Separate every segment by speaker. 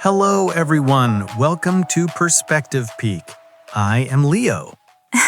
Speaker 1: Hello, everyone. Welcome to Perspective Peak. I am Leo.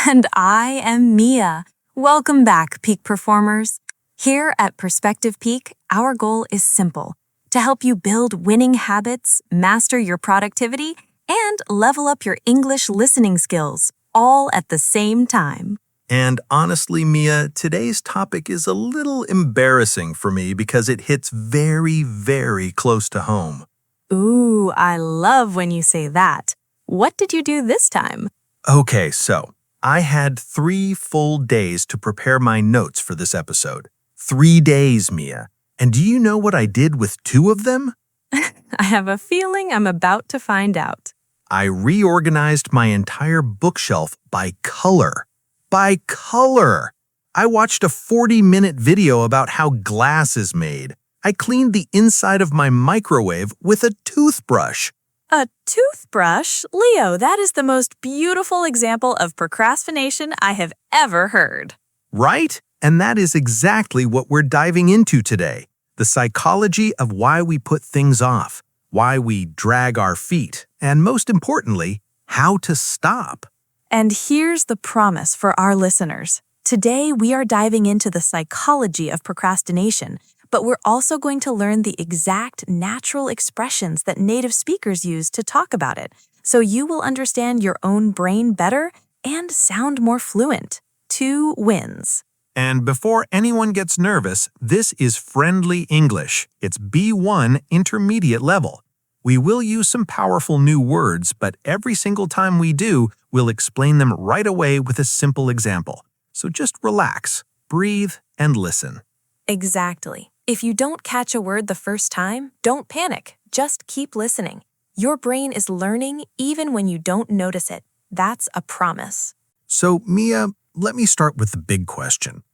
Speaker 2: And I am Mia. Welcome back, Peak Performers. Here at Perspective Peak, our goal is simple: to help you build winning habits, master your productivity, and level up your English listening skills, all at the same time.
Speaker 1: And honestly, Mia, today's topic is a little embarrassing for me because it hits very, very close to home.
Speaker 2: Ooh, I love when you say that. What did you do this time?
Speaker 1: Okay, so I had 3 full days to prepare my notes for this episode. 3 days, Mia. And do you know what I did with 2 of them?
Speaker 2: I have a feeling I'm about to find out.
Speaker 1: I reorganized my entire bookshelf by color. By color! I watched a 40-minute video about how glass is made. I cleaned the inside of my microwave with a toothbrush.
Speaker 2: A toothbrush? Leo, that is the most beautiful example of procrastination I have ever heard.
Speaker 1: Right? And that is exactly what we're diving into today. The psychology of why we put things off, why we drag our feet, and most importantly, how to stop.
Speaker 2: And here's the promise for our listeners. Today, we are diving into the psychology of procrastination, but we're also going to learn the exact natural expressions that native speakers use to talk about it, so you will understand your own brain better and sound more fluent. 2 wins.
Speaker 1: And before anyone gets nervous, this is friendly English. It's B1 intermediate level. We will use some powerful new words, but every single time we do, we'll explain them right away with a simple example. So just relax, breathe, and listen.
Speaker 2: Exactly. If you don't catch a word the first time, don't panic. Just keep listening. Your brain is learning even when you don't notice it. That's a promise.
Speaker 1: So, Mia, let me start with the big question.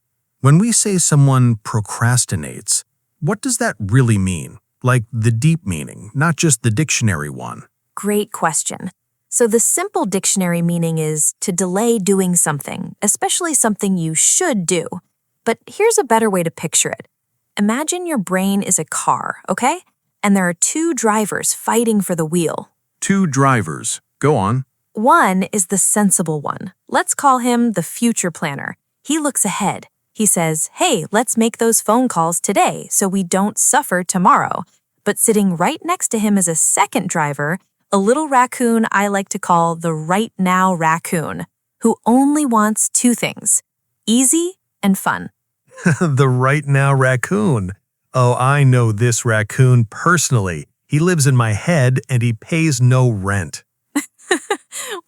Speaker 1: When we say someone procrastinates, what does that really mean? Like the deep meaning, not just the dictionary one.
Speaker 2: Great question. So the simple dictionary meaning is to delay doing something, especially something you should do. But here's a better way to picture it. Imagine your brain is a car, okay? And there are 2 drivers fighting for the wheel.
Speaker 1: 2 drivers. Go on.
Speaker 2: One is the sensible one. Let's call him the future planner. He looks ahead. He says, hey, let's make those phone calls today so we don't suffer tomorrow. But sitting right next to him is a second driver, a little raccoon I like to call the right now raccoon, who only wants 2 things: easy and fun.
Speaker 1: The right now raccoon. Oh, I know this raccoon personally. He lives in my head and he pays no rent.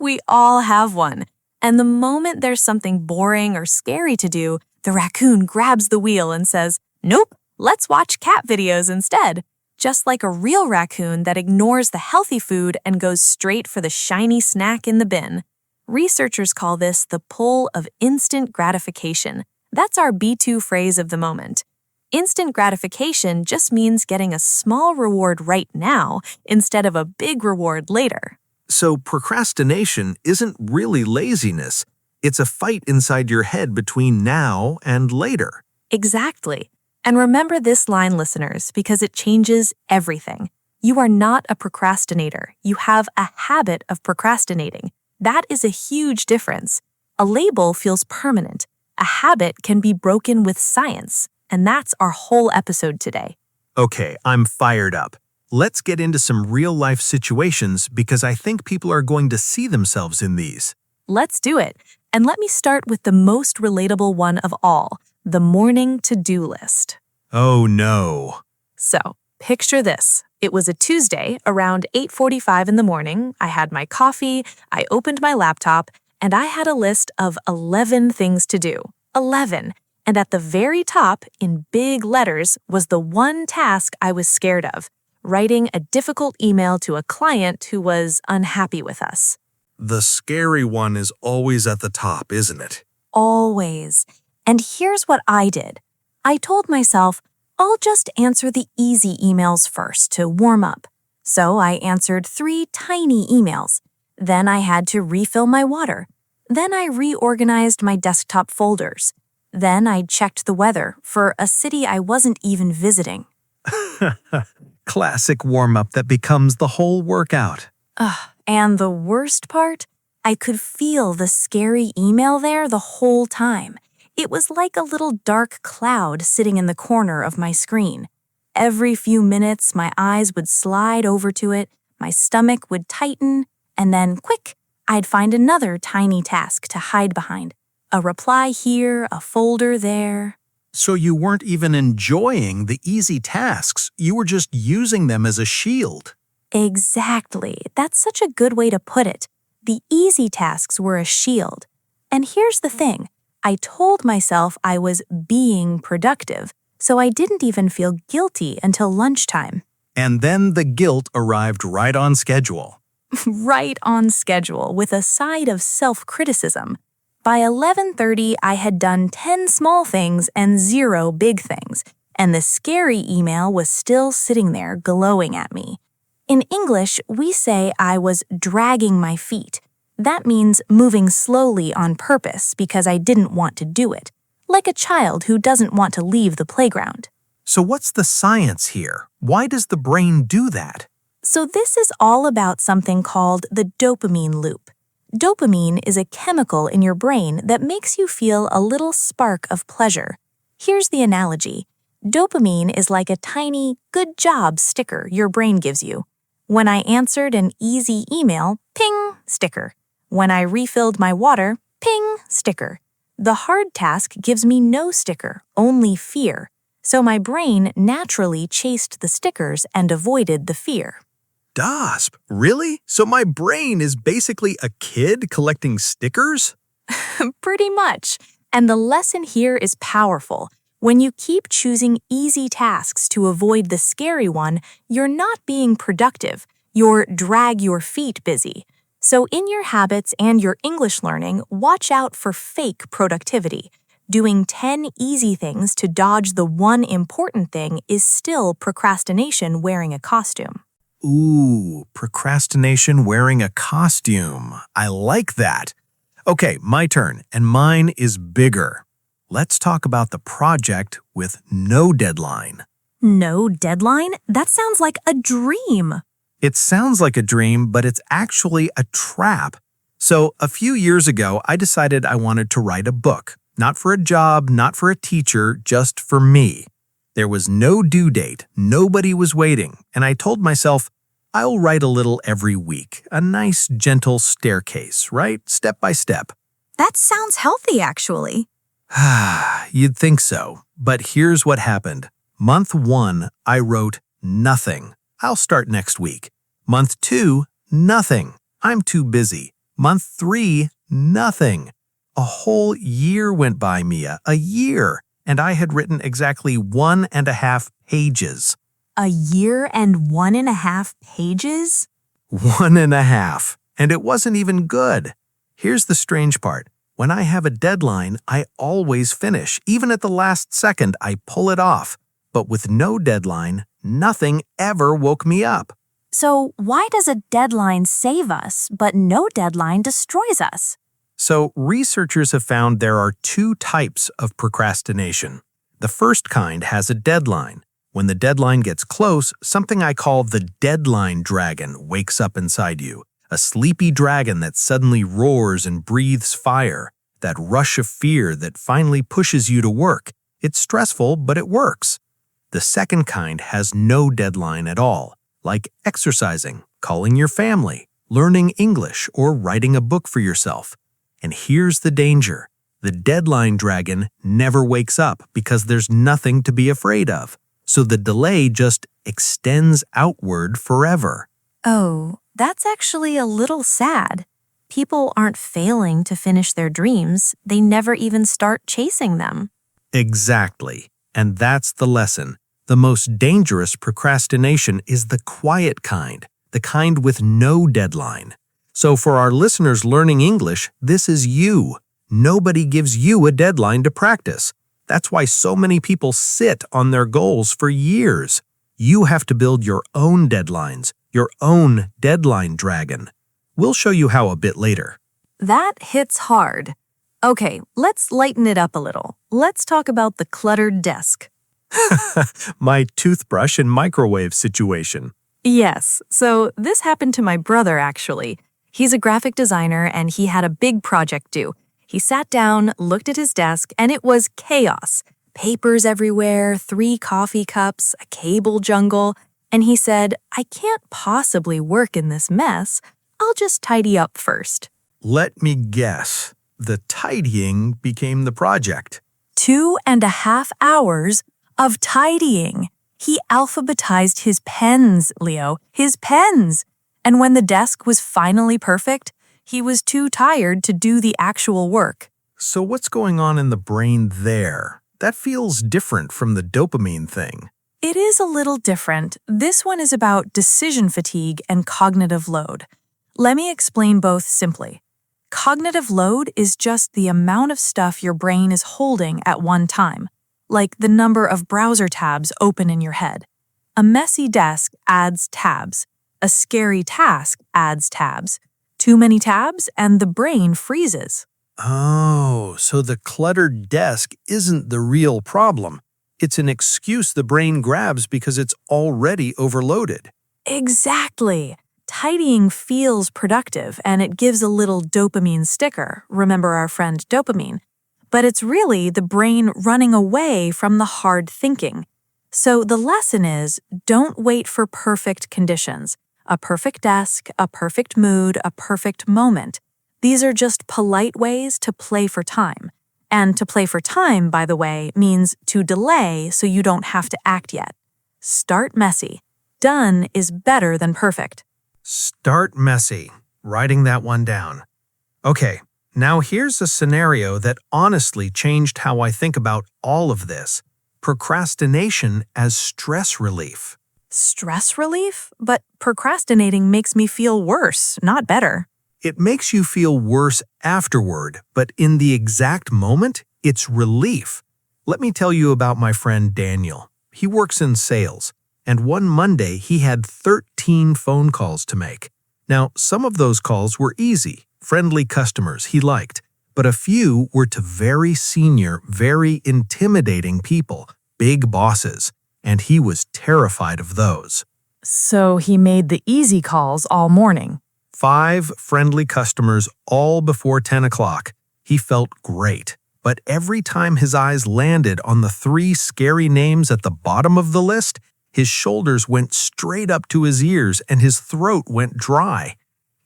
Speaker 2: We all have one. And the moment there's something boring or scary to do, the raccoon grabs the wheel and says, nope, let's watch cat videos instead. Just like a real raccoon that ignores the healthy food and goes straight for the shiny snack in the bin. Researchers call this the pull of instant gratification. That's our B2 phrase of the moment. Instant gratification just means getting a small reward right now instead of a big reward later.
Speaker 1: So procrastination isn't really laziness. It's a fight inside your head between now and later.
Speaker 2: Exactly. And remember this line, listeners, because it changes everything. You are not a procrastinator. You have a habit of procrastinating. That is a huge difference. A label feels permanent. A habit can be broken with science. And that's our whole episode today.
Speaker 1: Okay, I'm fired up. Let's get into some real-life situations because I think people are going to see themselves in these.
Speaker 2: Let's do it. And let me start with the most relatable one of all, the morning to-do list.
Speaker 1: Oh no.
Speaker 2: So, picture this. It was a Tuesday around 8:45 in the morning. I had my coffee, I opened my laptop, and I had a list of 11 things to do. 11. And at the very top, in big letters, was the one task I was scared of: writing a difficult email to a client who was unhappy with us.
Speaker 1: The scary one is always at the top, isn't it?
Speaker 2: Always. And here's what I did. I told myself, I'll just answer the easy emails first to warm up. So I answered 3 tiny emails. Then I had to refill my water. Then I reorganized my desktop folders. Then I checked the weather for a city I wasn't even visiting.
Speaker 1: Classic warm-up that becomes the whole workout.
Speaker 2: Ugh, and the worst part? I could feel the scary email there the whole time. It was like a little dark cloud sitting in the corner of my screen. Every few minutes, my eyes would slide over to it, my stomach would tighten, and then, quick, I'd find another tiny task to hide behind. A reply here, a folder there.
Speaker 1: So you weren't even enjoying the easy tasks, you were just using them as a shield.
Speaker 2: Exactly. That's such a good way to put it. The easy tasks were a shield. And here's the thing. I told myself I was being productive, so I didn't even feel guilty until lunchtime.
Speaker 1: And then the guilt arrived right on schedule.
Speaker 2: Right on schedule, with a side of self-criticism. By 11:30, I had done 10 small things and 0 big things, and the scary email was still sitting there glowing at me. In English, we say I was dragging my feet. That means moving slowly on purpose because I didn't want to do it, like a child who doesn't want to leave the playground.
Speaker 1: So what's the science here? Why does the brain do that?
Speaker 2: So this is all about something called the dopamine loop. Dopamine is a chemical in your brain that makes you feel a little spark of pleasure. Here's the analogy. Dopamine is like a tiny, good job sticker your brain gives you. When I answered an easy email, ping, sticker. When I refilled my water, ping, sticker. The hard task gives me no sticker, only fear. So my brain naturally chased the stickers and avoided the fear.
Speaker 1: Dasp, really? So my brain is basically a kid collecting stickers?
Speaker 2: Pretty much. And the lesson here is powerful. When you keep choosing easy tasks to avoid the scary one, you're not being productive. You're drag your feet busy. So in your habits and your English learning, watch out for fake productivity. Doing 10 easy things to dodge the one important thing is still procrastination wearing a costume.
Speaker 1: Ooh, procrastination wearing a costume. I like that. Okay, my turn, and mine is bigger. Let's talk about the project with no deadline.
Speaker 2: No deadline? That sounds like a dream.
Speaker 1: It sounds like a dream, but it's actually a trap. So, a few years ago, I decided I wanted to write a book. Not for a job, not for a teacher, just for me. There was no due date, nobody was waiting, and I told myself, I'll write a little every week, a nice, gentle staircase, right? Step by step.
Speaker 2: That sounds healthy, actually.
Speaker 1: You'd think so, but here's what happened. Month 1, I wrote nothing. I'll start next week. Month 2, nothing. I'm too busy. Month 3, nothing. A whole year went by, Mia, a year, and I had written exactly 1.5 pages.
Speaker 2: A year and 1.5 pages?
Speaker 1: 1.5, and it wasn't even good. Here's the strange part. When I have a deadline, I always finish. Even at the last second, I pull it off. But with no deadline, nothing ever woke me up.
Speaker 2: So why does a deadline save us, but no deadline destroys us?
Speaker 1: So researchers have found there are 2 types of procrastination. The first kind has a deadline. When the deadline gets close, something I call the deadline dragon wakes up inside you. A sleepy dragon that suddenly roars and breathes fire. That rush of fear that finally pushes you to work. It's stressful, but it works. The second kind has no deadline at all, like exercising, calling your family, learning English, or writing a book for yourself. And here's the danger. The deadline dragon never wakes up because there's nothing to be afraid of. So the delay just extends outward forever.
Speaker 2: Oh, that's actually a little sad. People aren't failing to finish their dreams. They never even start chasing them.
Speaker 1: Exactly. And that's the lesson. The most dangerous procrastination is the quiet kind, the kind with no deadline. So for our listeners learning English, this is you. Nobody gives you a deadline to practice. That's why so many people sit on their goals for years. You have to build your own deadlines, your own deadline dragon. We'll show you how a bit later.
Speaker 2: That hits hard. Okay, let's lighten it up a little. Let's talk about the cluttered desk.
Speaker 1: My toothbrush and microwave situation.
Speaker 2: Yes, so this happened to my brother actually. He's a graphic designer and he had a big project due. He sat down, looked at his desk, and it was chaos. Papers everywhere, 3 coffee cups, a cable jungle, and he said, I can't possibly work in this mess. I'll just tidy up first.
Speaker 1: Let me guess. The tidying became the project.
Speaker 2: 2.5 hours of tidying. He alphabetized his pens, Leo, his pens. And when the desk was finally perfect, he was too tired to do the actual work.
Speaker 1: So what's going on in the brain there? That feels different from the dopamine thing.
Speaker 2: It is a little different. This one is about decision fatigue and cognitive load. Let me explain both simply. Cognitive load is just the amount of stuff your brain is holding at one time, like the number of browser tabs open in your head. A messy desk adds tabs. A scary task adds tabs. Too many tabs and the brain freezes.
Speaker 1: Oh, so the cluttered desk isn't the real problem. It's an excuse the brain grabs because it's already overloaded.
Speaker 2: Exactly. Tidying feels productive and it gives a little dopamine sticker. Remember our friend dopamine? But it's really the brain running away from the hard thinking. So the lesson is, don't wait for perfect conditions. A perfect desk, a perfect mood, a perfect moment. These are just polite ways to play for time. And to play for time, by the way, means to delay so you don't have to act yet. Start messy. Done is better than perfect.
Speaker 1: Start messy. Writing that one down. Okay, now here's a scenario that honestly changed how I think about all of this. Procrastination as stress relief.
Speaker 2: Stress relief? But procrastinating makes me feel worse, not better.
Speaker 1: It makes you feel worse afterward, but in the exact moment, it's relief. Let me tell you about my friend Daniel. He works in sales, and one Monday he had 13 phone calls to make. Now, some of those calls were easy, friendly customers he liked, but a few were to very senior, very intimidating people, big bosses, and he was terrified of those.
Speaker 2: So he made the easy calls all morning.
Speaker 1: 5 friendly customers all before 10 o'clock. He felt great, but every time his eyes landed on the 3 scary names at the bottom of the list, his shoulders went straight up to his ears and his throat went dry.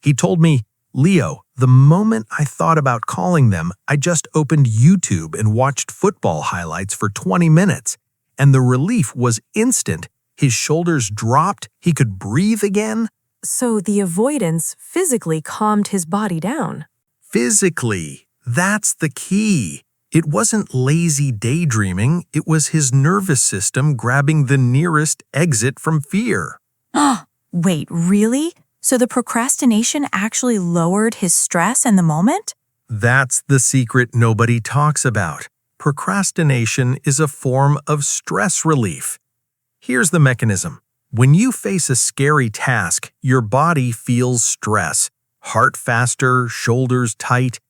Speaker 1: He told me, Leo, the moment I thought about calling them, I just opened YouTube and watched football highlights for 20 minutes. And the relief was instant. His shoulders dropped, he could breathe again.
Speaker 2: So the avoidance physically calmed his body down.
Speaker 1: Physically, that's the key. It wasn't lazy daydreaming, it was his nervous system grabbing the nearest exit from fear.
Speaker 2: Wait, really? So the procrastination actually lowered his stress in the moment?
Speaker 1: That's the secret nobody talks about. Procrastination is a form of stress relief. Here's the mechanism. When you face a scary task, your body feels stress. Heart faster, shoulders tight.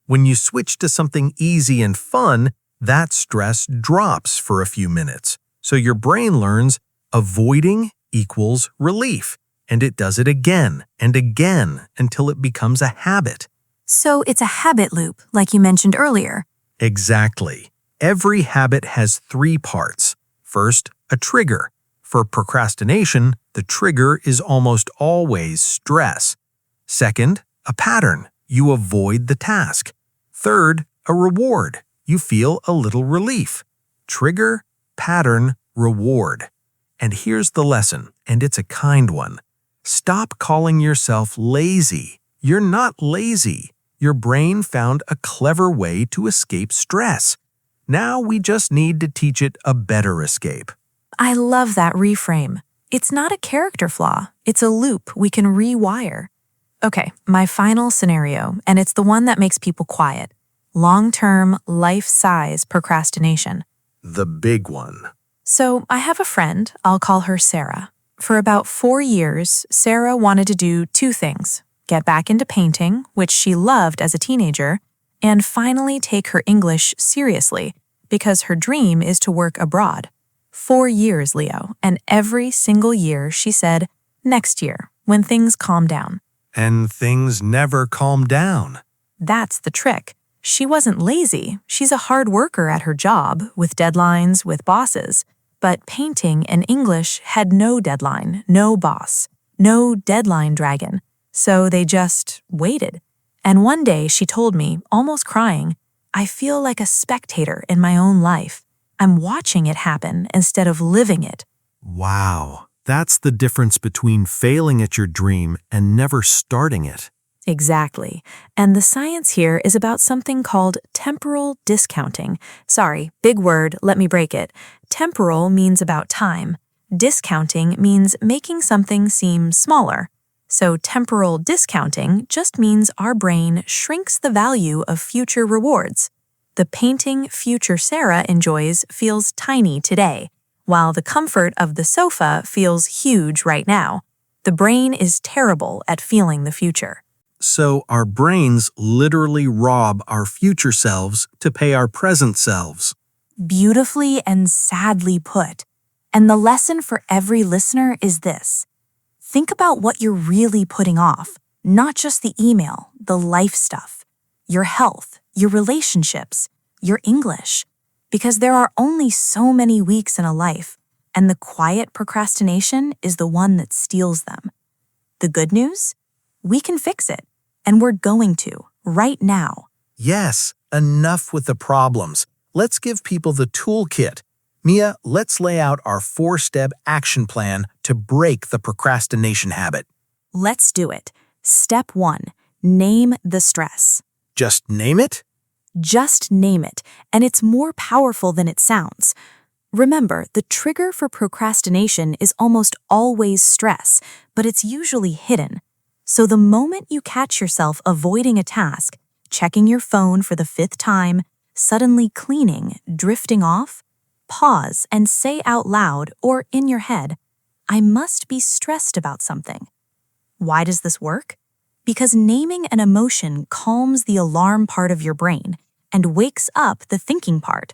Speaker 1: When you switch to something easy and fun, that stress drops for a few minutes. So your brain learns avoiding equals relief, and it does it again and again until it becomes a habit.
Speaker 2: So it's a habit loop, like you mentioned earlier.
Speaker 1: Exactly. Every habit has 3 parts. First, a trigger. For procrastination, the trigger is almost always stress. Second, a pattern. You avoid the task. Third, a reward. You feel a little relief. Trigger, pattern, reward. And here's the lesson, and it's a kind one. Stop calling yourself lazy. You're not lazy. Your brain found a clever way to escape stress. Now we just need to teach it a better escape.
Speaker 2: I love that reframe. It's not a character flaw. It's a loop we can rewire. Okay, my final scenario, and it's the one that makes people quiet. Long-term, life-size procrastination.
Speaker 1: The big one.
Speaker 2: So I have a friend, I'll call her Sarah. For about 4 years, Sarah wanted to do 2 things. Get back into painting, which she loved as a teenager, and finally take her English seriously, because her dream is to work abroad. 4 years, Leo, and every single year she said, next year, when things calm down.
Speaker 1: And things never calm down.
Speaker 2: That's the trick. She wasn't lazy. She's a hard worker at her job, with deadlines, with bosses. But painting and English had no deadline, no boss, no deadline dragon. So they just waited. And one day she told me, almost crying, I feel like a spectator in my own life. I'm watching it happen instead of living it.
Speaker 1: Wow, that's the difference between failing at your dream and never starting it.
Speaker 2: Exactly. And the science here is about something called temporal discounting. Sorry, big word, let me break it. Temporal means about time. Discounting means making something seem smaller. So temporal discounting just means our brain shrinks the value of future rewards. The painting future Sarah enjoys feels tiny today, while the comfort of the sofa feels huge right now. The brain is terrible at feeling the future.
Speaker 1: So our brains literally rob our future selves to pay our present selves.
Speaker 2: Beautifully and sadly put. And the lesson for every listener is this. Think about what you're really putting off, not just the email, the life stuff, your health, your relationships, your English. Because there are only so many weeks in a life, and the quiet procrastination is the one that steals them. The good news? We can fix it, and we're going to, right now.
Speaker 1: Yes, enough with the problems. Let's give people the toolkit. Mia, let's lay out our 4-step action plan to break the procrastination habit.
Speaker 2: Let's do it. Step 1. Name the stress.
Speaker 1: Just name it?
Speaker 2: Just name it, and it's more powerful than it sounds. Remember, the trigger for procrastination is almost always stress, but it's usually hidden. So the moment you catch yourself avoiding a task, checking your phone for the 5th time, suddenly cleaning, drifting off, pause and say out loud or in your head, I must be stressed about something. Why does this work? Because naming an emotion calms the alarm part of your brain and wakes up the thinking part.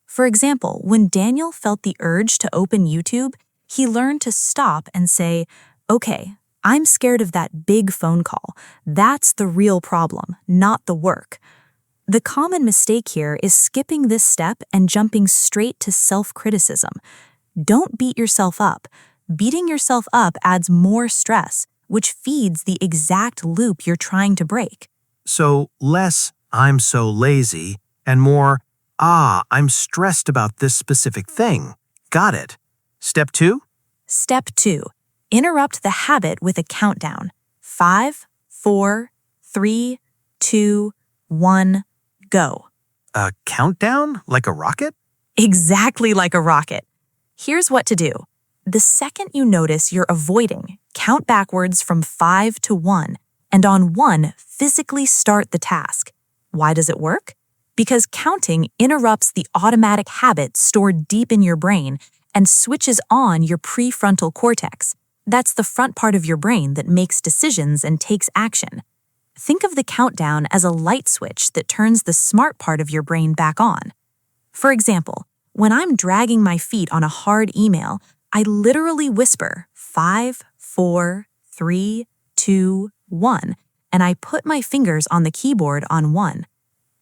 Speaker 2: For example, when Daniel felt the urge to open YouTube, he learned to stop and say, okay, I'm scared of that big phone call. That's the real problem, not the work. The common mistake here is skipping this step and jumping straight to self-criticism. Don't beat yourself up. Beating yourself up adds more stress, which feeds the exact loop you're trying to break.
Speaker 1: So less, I'm so lazy, and more, I'm stressed about this specific thing. Got it. Step 2?
Speaker 2: Step 2. Interrupt the habit with a countdown. 5, 4, 3, 2, 1, go.
Speaker 1: A countdown? Like a rocket?
Speaker 2: Exactly like a rocket. Here's what to do. The second you notice you're avoiding, count backwards from 5 to 1, and on 1, physically start the task. Why does it work? Because counting interrupts the automatic habit stored deep in your brain and switches on your prefrontal cortex. That's the front part of your brain that makes decisions and takes action. Think of the countdown as a light switch that turns the smart part of your brain back on. For example, when I'm dragging my feet on a hard email, I literally whisper 5, 4, 3, 2, 1, and I put my fingers on the keyboard on 1.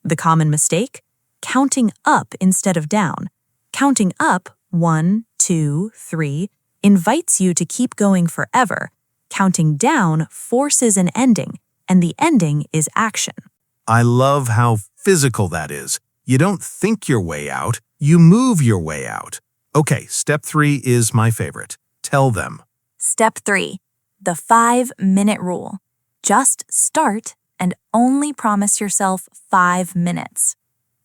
Speaker 2: The common mistake? Counting up instead of down. Counting up 1, 2, 3 invites you to keep going forever. Counting down forces an ending, and the ending is action.
Speaker 1: I love how physical that is. You don't think your way out, you move your way out. Okay, step 3 is my favorite. Tell them.
Speaker 2: Step 3. The 5-minute rule. Just start and only promise yourself 5 minutes.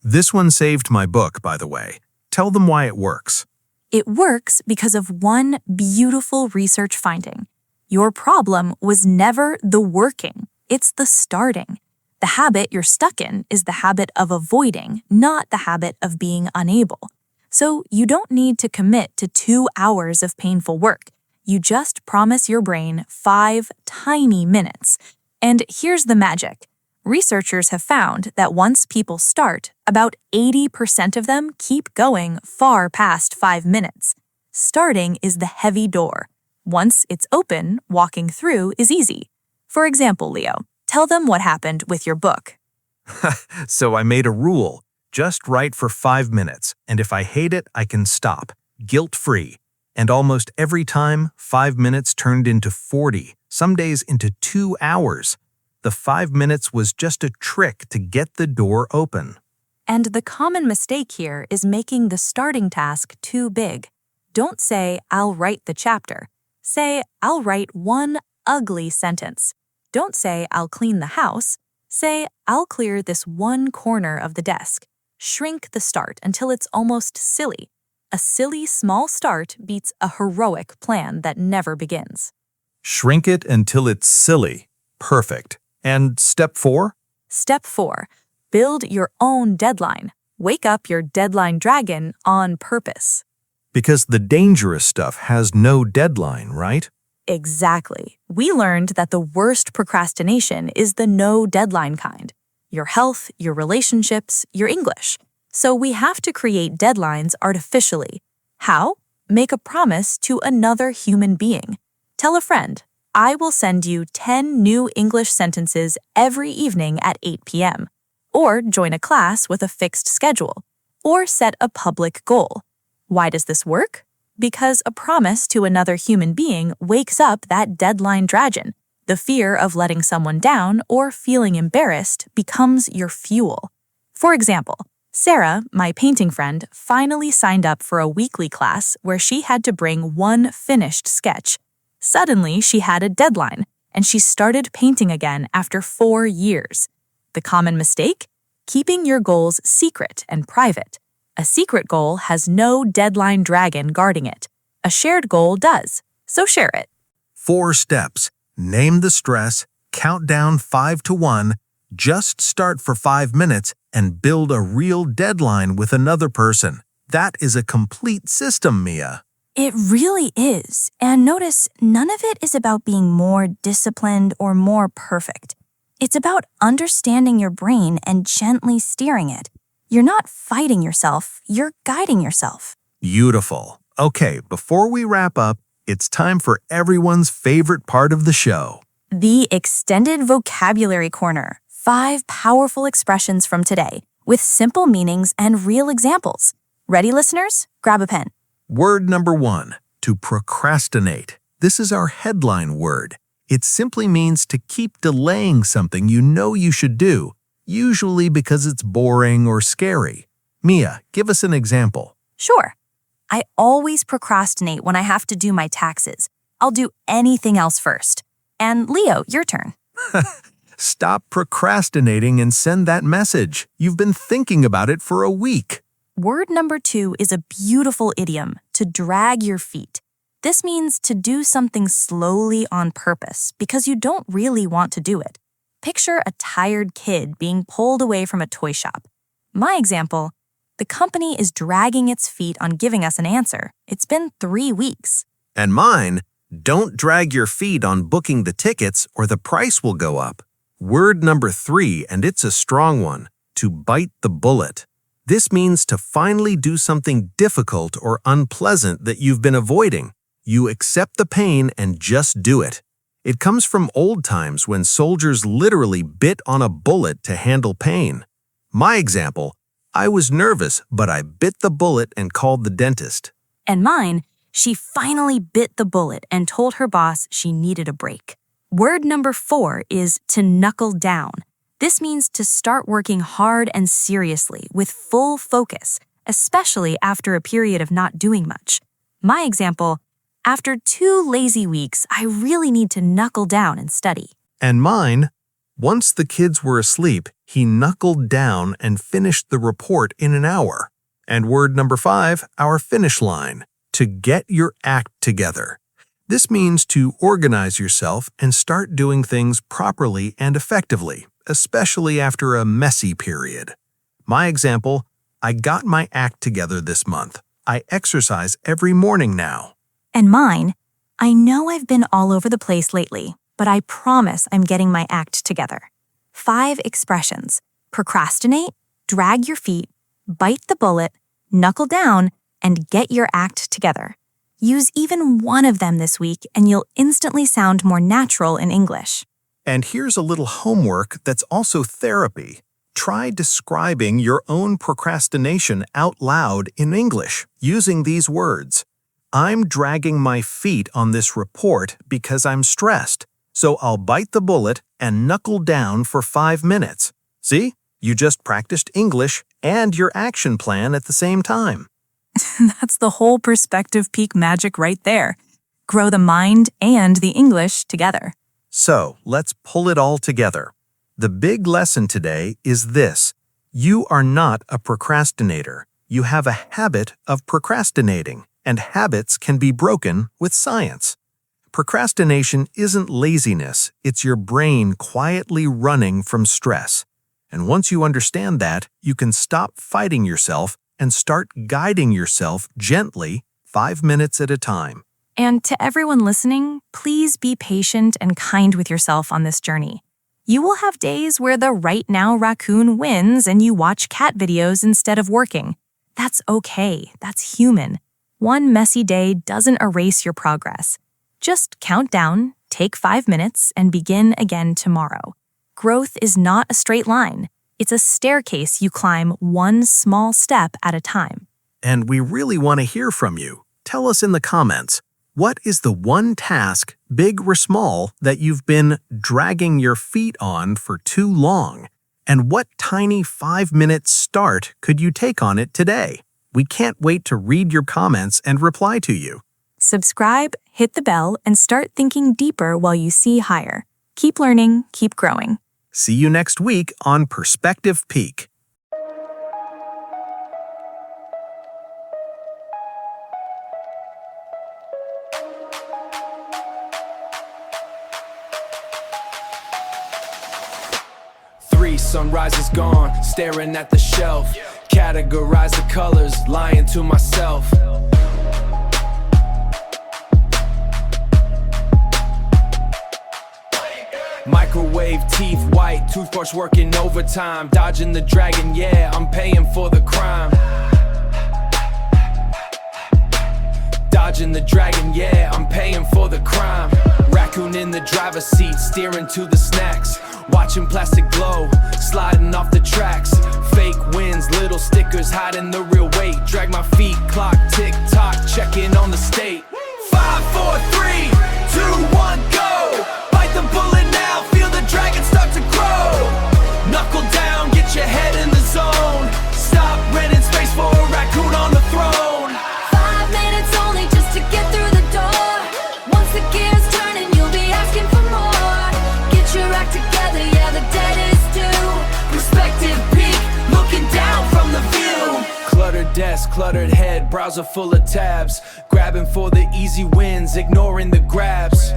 Speaker 1: This one saved my book, by the way. Tell them why it works.
Speaker 2: It works because of one beautiful research finding. Your problem was never the working, it's the starting. The habit you're stuck in is the habit of avoiding, not the habit of being unable. So you don't need to commit to 2 hours of painful work. You just promise your brain 5 tiny minutes. And here's the magic. Researchers have found that once people start, about 80% of them keep going far past 5 minutes. Starting is the heavy door. Once it's open, walking through is easy. For example, Leo, tell them what happened with your book.
Speaker 1: So I made a rule. Just write for 5 minutes, and if I hate it, I can stop. Guilt-free. And almost every time, 5 minutes turned into 40, some days into 2 hours. The 5 minutes was just a trick to get the door open.
Speaker 2: And the common mistake here is making the starting task too big. Don't say, I'll write the chapter. Say, I'll write one ugly sentence. Don't say, I'll clean the house. Say, I'll clear this one corner of the desk. Shrink the start until it's almost silly. A silly small start beats a heroic plan that never begins.
Speaker 1: Shrink it until it's silly. Perfect. And step 4?
Speaker 2: Step 4. Build your own deadline. Wake up your deadline dragon on purpose.
Speaker 1: Because the dangerous stuff has no deadline, right?
Speaker 2: Exactly. We learned that the worst procrastination is the no deadline kind. Your health, your relationships, your English. So we have to create deadlines artificially. How? Make a promise to another human being. Tell a friend, I will send you 10 new English sentences every evening at 8 p.m. Or join a class with a fixed schedule. Or set a public goal. Why does this work? Because a promise to another human being wakes up that deadline dragon. The fear of letting someone down or feeling embarrassed becomes your fuel. For example, Sarah, my painting friend, finally signed up for a weekly class where she had to bring one finished sketch. Suddenly, she had a deadline, and she started painting again after 4 years. The common mistake? Keeping your goals secret and private. A secret goal has no deadline dragon guarding it. A shared goal does, so share it.
Speaker 1: 4 steps. Name the stress, count down 5 to 1, just start for 5 minutes, and build a real deadline with another person. That is a complete system, Mia.
Speaker 3: It really is. And notice, none of it is about being more disciplined or more perfect. It's about understanding your brain and gently steering it. You're not fighting yourself, you're guiding yourself.
Speaker 1: Beautiful. Okay, before we wrap up, it's time for everyone's favorite part of the show.
Speaker 3: The extended vocabulary corner. 5 powerful expressions from today, with simple meanings and real examples. Ready, listeners? Grab a pen.
Speaker 1: Word number 1, to procrastinate. This is our headline word. It simply means to keep delaying something you know you should do, usually because it's boring or scary. Mia, give us an example.
Speaker 3: Sure. I always procrastinate when I have to do my taxes. I'll do anything else first. And Leo, your turn.
Speaker 1: Stop procrastinating and send that message. You've been thinking about it for a week.
Speaker 3: Word number 2 is a beautiful idiom, to drag your feet. This means to do something slowly on purpose because you don't really want to do it. Picture a tired kid being pulled away from a toy shop. My example, the company is dragging its feet on giving us an answer. It's been 3 weeks.
Speaker 1: And mine, don't drag your feet on booking the tickets or the price will go up. Word number 3, and it's a strong one, to bite the bullet. This means to finally do something difficult or unpleasant that you've been avoiding. You accept the pain and just do it. It comes from old times when soldiers literally bit on a bullet to handle pain. My example, I was nervous, but I bit the bullet and called the dentist.
Speaker 3: And mine, she finally bit the bullet and told her boss she needed a break. Word number 4 is to knuckle down. This means to start working hard and seriously with full focus, especially after a period of not doing much. My example, after 2 lazy weeks, I really need to knuckle down and study.
Speaker 1: And mine, once the kids were asleep, he knuckled down and finished the report in an hour. And word number 5, our finish line, to get your act together. This means to organize yourself and start doing things properly and effectively, especially after a messy period. My example, I got my act together this month. I exercise every morning now.
Speaker 3: And mine, I know I've been all over the place lately, but I promise I'm getting my act together. 5 expressions: procrastinate, drag your feet, bite the bullet, knuckle down, and get your act together. Use even one of them this week and you'll instantly sound more natural in English.
Speaker 1: And here's a little homework that's also therapy. Try describing your own procrastination out loud in English using these words. I'm dragging my feet on this report because I'm stressed, so I'll bite the bullet and knuckle down for 5 minutes. See? You just practiced English and your action plan at the same time.
Speaker 2: That's the whole perspective peak magic right there. Grow the mind and the English together.
Speaker 1: So, let's pull it all together. The big lesson today is this. You are not a procrastinator. You have a habit of procrastinating, and habits can be broken with science. Procrastination isn't laziness, it's your brain quietly running from stress. And once you understand that, you can stop fighting yourself and start guiding yourself gently 5 minutes at a time.
Speaker 3: And to everyone listening, please be patient and kind with yourself on this journey. You will have days where the right now raccoon wins and you watch cat videos instead of working. That's okay. That's human. One messy day doesn't erase your progress. Just count down, take 5 minutes, and begin again tomorrow. Growth is not a straight line. It's a staircase you climb one small step at a time.
Speaker 1: And we really want to hear from you. Tell us in the comments, what is the one task, big or small, that you've been dragging your feet on for too long? And what tiny 5-minute start could you take on it today? We can't wait to read your comments and reply to you.
Speaker 2: Subscribe, hit the bell, and start thinking deeper while you see higher. Keep learning, keep growing.
Speaker 1: See you next week on Perspective Peak.
Speaker 4: Sunrise is gone, staring at the shelf. Categorize the colors, lying to myself. Microwave teeth white, toothbrush working overtime. Dodging the dragon, yeah, I'm paying for the crime. Dodging the dragon, yeah, I'm paying for the crime. Raccoon in the driver's seat, steering to the snacks. Watching plastic glow, sliding off the tracks. Fake wins, little stickers hiding the real weight. Drag my feet, clock, tick tock, checking on the state. 5, 4, 3, 2, 1, go. Bite the bullet now, feel the dragon start to grow. Knuckle down, get your head in the zone. Stop, renting space for a raccoon on the throne.
Speaker 5: 5 minutes only just to get through the door. Once the gears turning, you'll be asking for more. Get your act together, yeah, the debt is due. Perspective peak, looking down from the view.
Speaker 4: Cluttered desk, cluttered head, browser full of tabs. Grabbing for the easy wins, ignoring the grabs.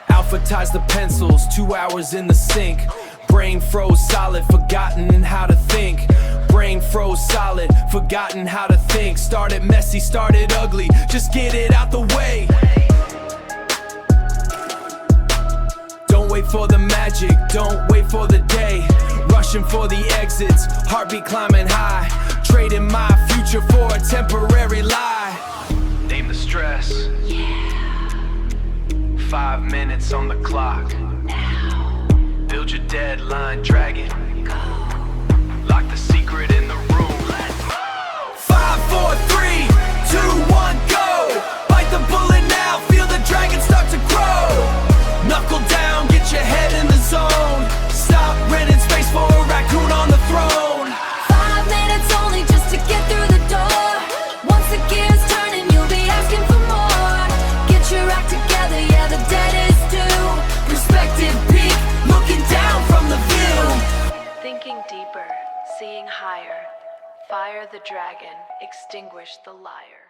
Speaker 4: Alphabetize the pencils, 2 hours in the sink. Brain froze solid, forgotten how to think. Brain froze solid, forgotten how to think. Started messy, started ugly, just get it out the way. Don't wait for the magic, don't wait for the day. Rushing for the exits, heartbeat climbing high. Trading my future for a temporary lie. Name the stress. 5 minutes on the clock. Build your deadline, dragon. Lock the secret in the room. 5, 4, 3, 2, 1, go. Bite the bullet now, feel the dragon start to grow. Knuckle down, get your head in the zone. Stop, renting space for a raccoon on the throne.
Speaker 5: 5 minutes only just to get through the door. Once the gears turning, you'll be asking for more. Get your act together, yeah, the debt is due. Perspective peak, looking down from the view.
Speaker 6: Thinking deeper, seeing higher. Fire the dragon, extinguish the liar.